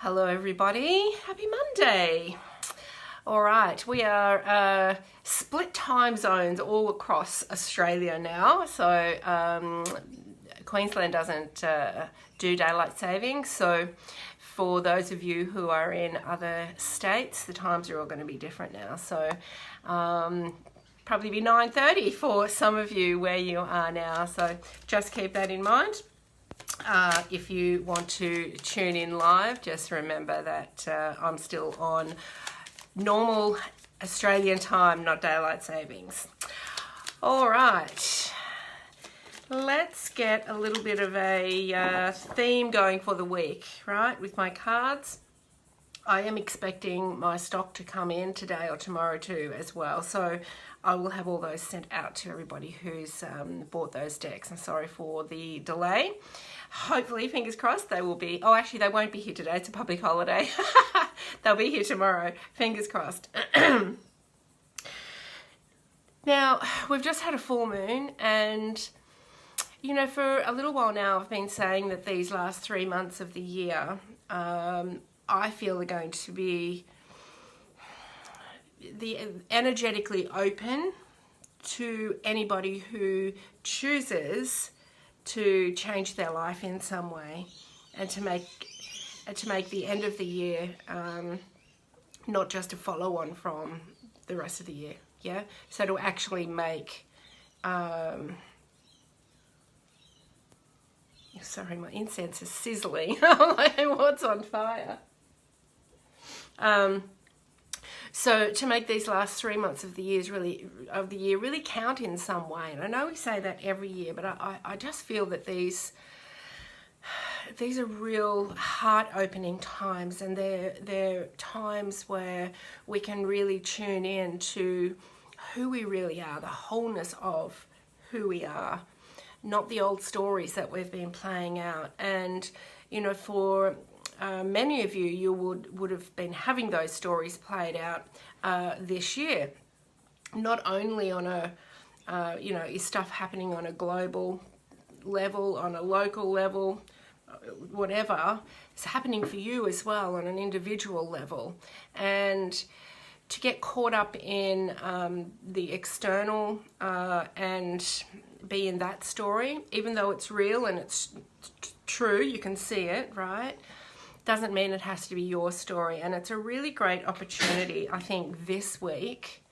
Hello everybody, happy Monday. All right, we are split time zones all across Australia now. So Queensland doesn't do daylight saving. So for those of you who are in other states, the times are all going to be different now. So probably be 9:30 for some of you where you are now. So just keep that in mind. If you want to tune in live, just remember that I'm still on normal Australian time, not daylight savings. All right, let's get a little bit of a theme going for the week, right, with my cards. I am expecting my stock to come in today or tomorrow too as well. So I will have all those sent out to everybody who's bought those decks. I'm sorry for the delay. Hopefully, fingers crossed, they will be. Oh, actually, they won't be here today. It's a public holiday. They'll be here tomorrow. Fingers crossed. Now, we've just had a full moon, and you know, for a little while now, I've been saying that these last 3 months of the year, I feel are going to be energetically open to anybody who chooses to change their life in some way, and to make the end of the year not just a follow on from the rest of the year. Yeah, so to actually make sorry, my incense is sizzling. What's on fire? So to make these last 3 months of the year really count in some way. And I know we say that every year, but I just feel that these are real heart-opening times, and they're times where we can really tune in to who we really are, the wholeness of who we are, not the old stories that we've been playing out. And you know, for many of you would have been having those stories played out this year. Not only on a, you know, is stuff happening on a global level, on a local level, whatever, it's happening for you as well on an individual level. And to get caught up in the external and be in that story, even though it's real and it's true, you can see it, right? Doesn't mean it has to be your story. And it's a really great opportunity, I think, this week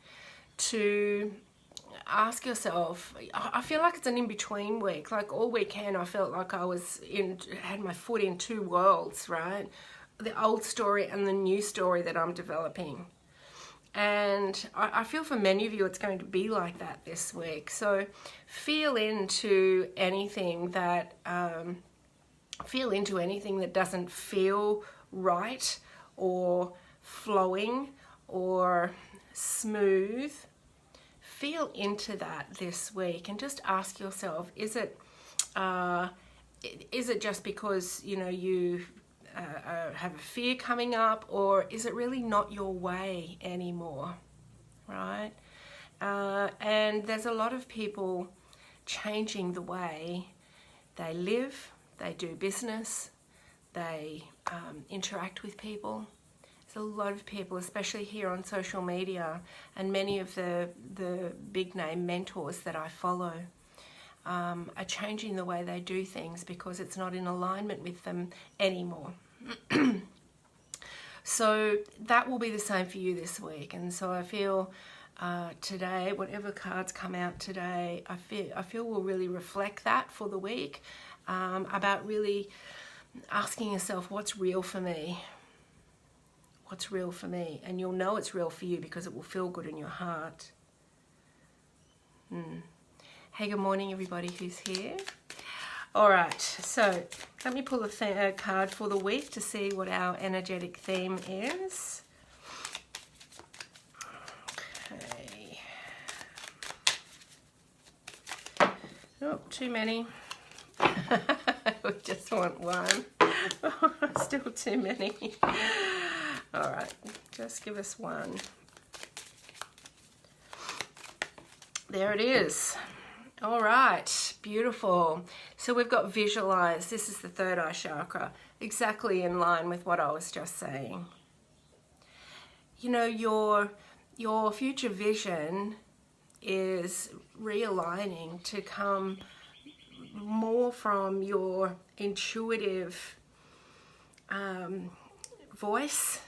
to ask yourself. I feel like it's an in-between week. Like all weekend I felt like I had my foot in two worlds, right? The old story and the new story that I'm developing. And I feel for many of you it's going to be like that this week. So feel into anything that doesn't feel right or flowing or smooth. Feel into that this week and just ask yourself, is it just because, you know, you have a fear coming up, or is it really not your way anymore, right? And there's a lot of people changing the way they live, they do business, they interact with people. There's a lot of people, especially here on social media, and many of the big name mentors that I follow are changing the way they do things because it's not in alignment with them anymore. So that will be the same for you this week. And so I feel today, whatever cards come out today, I feel will really reflect that for the week, about really asking yourself, what's real for me? What's real for me? And you'll know it's real for you because it will feel good in your heart. Hey, good morning everybody who's here. All right, so let me pull a card for the week to see what our energetic theme is. Okay. Oh, too many. We just want one. Still too many. All right, just give us one. There it is. All right, beautiful. So we've got visualize. This is the third eye chakra. exactly in line with what I was just saying. You know, your future vision is realigning to come more from your intuitive voice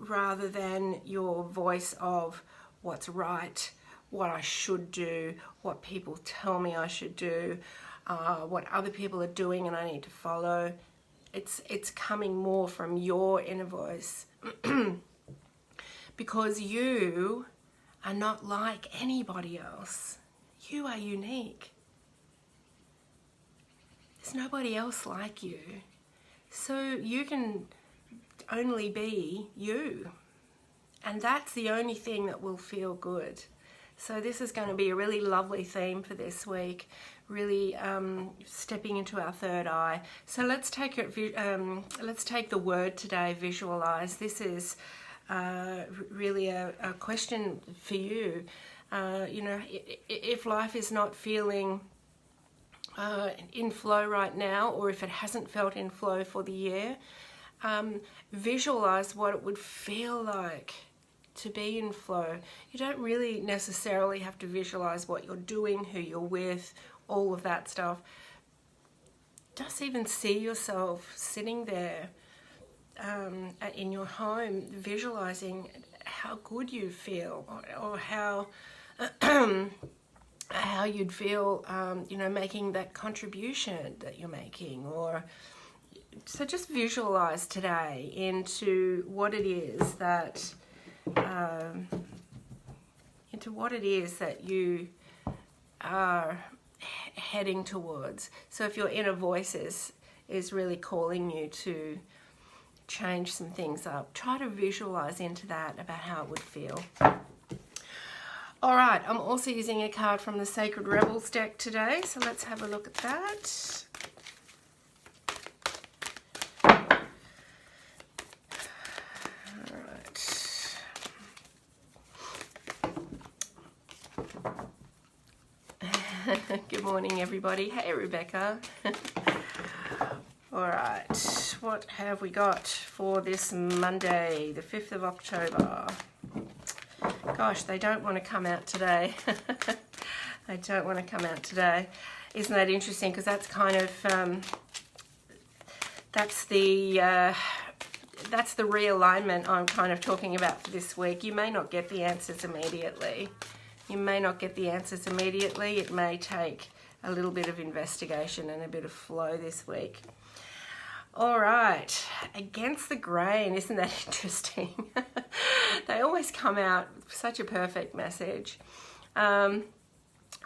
rather than your voice of what's right, what I should do, what people tell me I should do, what other people are doing and I need to follow. It's coming more from your inner voice because you are not like anybody else. You are unique. There's nobody else like you. So you can only be you. And that's the only thing that will feel good. So this is going to be a really lovely theme for this week, really stepping into our third eye. So let's take the word today, visualize. This is really a question for you. You know, if life is not feeling in flow right now, or if it hasn't felt in flow for the year, visualize what it would feel like to be in flow. You don't really necessarily have to visualize what you're doing, who you're with, all of that stuff. Just even see yourself sitting there in your home, visualizing how good you feel, or how how you'd feel, you know, making that contribution that you're making. Or so just visualize today into what it is that you are heading towards. So if your inner voice is really calling you to change some things up, try to visualize into that about how it would feel. All right, I'm also using a card from the Sacred Rebels deck today, so let's have a look at that. Good morning, everybody. Hey, Rebecca. All right, what have we got for this Monday, the 5th of October? Gosh, they don't want to come out today. They don't want to come out today. Isn't that interesting? Because that's kind of, that's the realignment I'm kind of talking about for this week. You may not get the answers immediately. You may not get the answers immediately. It may take a little bit of investigation and a bit of flow this week. All right, against the grain, isn't that interesting? They always come out with such a perfect message. I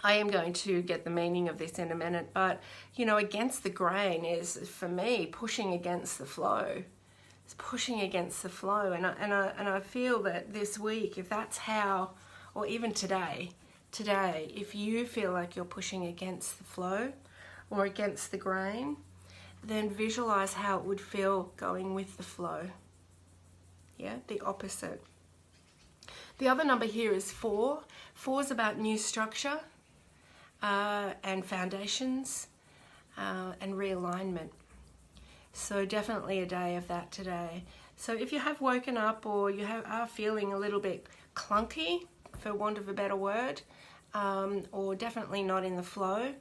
am going to get the meaning of this in a minute, but you know, against the grain is, for me, pushing against the flow. It's pushing against the flow, and I feel that this week, if that's how, or even today, if you feel like you're pushing against the flow or against the grain, then visualize how it would feel going with the flow. Yeah, the opposite. The other number here is 4. 4 is about new structure and foundations and realignment. So definitely a day of that today. So if you have woken up or you are feeling a little bit clunky, for want of a better word, or definitely not in the flow,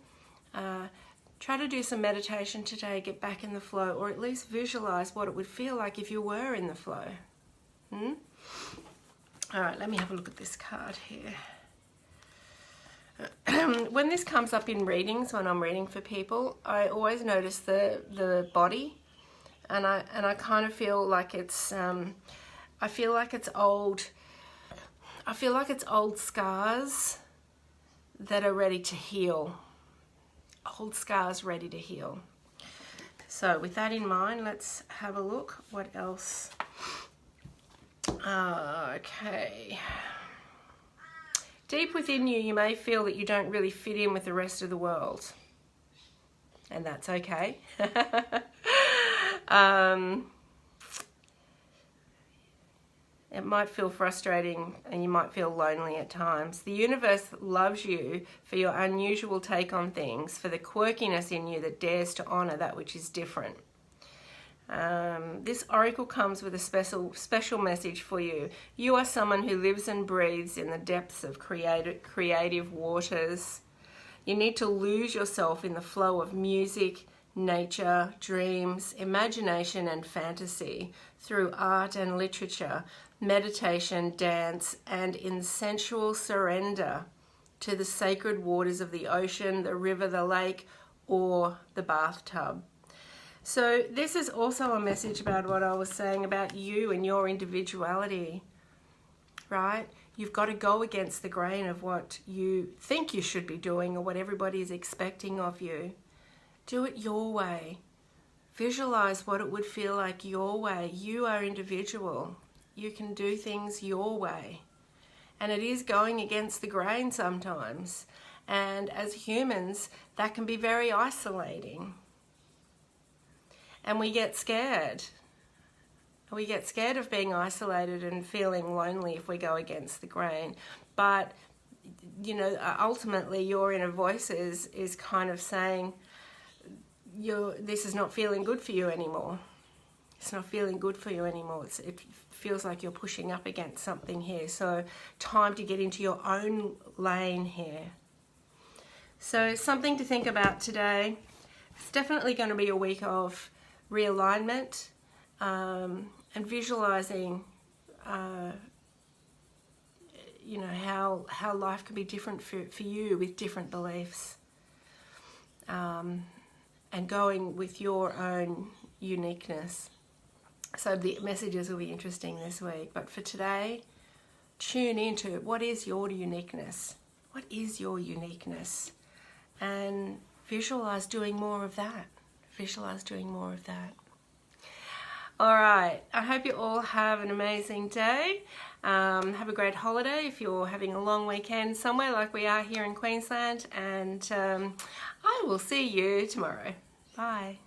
try to do some meditation today, get back in the flow, or at least visualize what it would feel like if you were in the flow. All right, let me have a look at this card here. When this comes up in readings, when I'm reading for people, I always notice the body, and I kind of feel like it's I feel like it's old scars that are ready to heal. Old scars ready to heal. So with that in mind, let's have a look. What else? Okay. Deep within you, you may feel that you don't really fit in with the rest of the world. And that's okay. It might feel frustrating and you might feel lonely at times. The universe loves you for your unusual take on things, for the quirkiness in you that dares to honour that which is different. This oracle comes with a special message for you. You are someone who lives and breathes in the depths of creative waters. You need to lose yourself in the flow of music, nature, dreams, imagination and fantasy through art and literature, meditation, dance, and in sensual surrender to the sacred waters of the ocean, the river, the lake, or the bathtub. So this is also a message about what I was saying about you and your individuality, right? You've got to go against the grain of what you think you should be doing or what everybody is expecting of you. Do it your way. Visualize what it would feel like your way. You are individual. You can do things your way. And it is going against the grain sometimes. And as humans, that can be very isolating. And we get scared. We get scared of being isolated and feeling lonely if we go against the grain. But, you know, ultimately your inner voice is kind of saying, this is not feeling good for you anymore. It's not feeling good for you anymore. It feels like you're pushing up against something here. So time to get into your own lane here. So something to think about today. It's definitely going to be a week of realignment and visualizing, you know, how life can be different for you with different beliefs. And going with your own uniqueness. So the messages will be interesting this week. But for today, tune into what is your uniqueness? What is your uniqueness? And visualize doing more of that. Visualize doing more of that. All right. I hope you all have an amazing day. Have a great holiday if you're having a long weekend somewhere like we are here in Queensland. And I will see you tomorrow. Bye.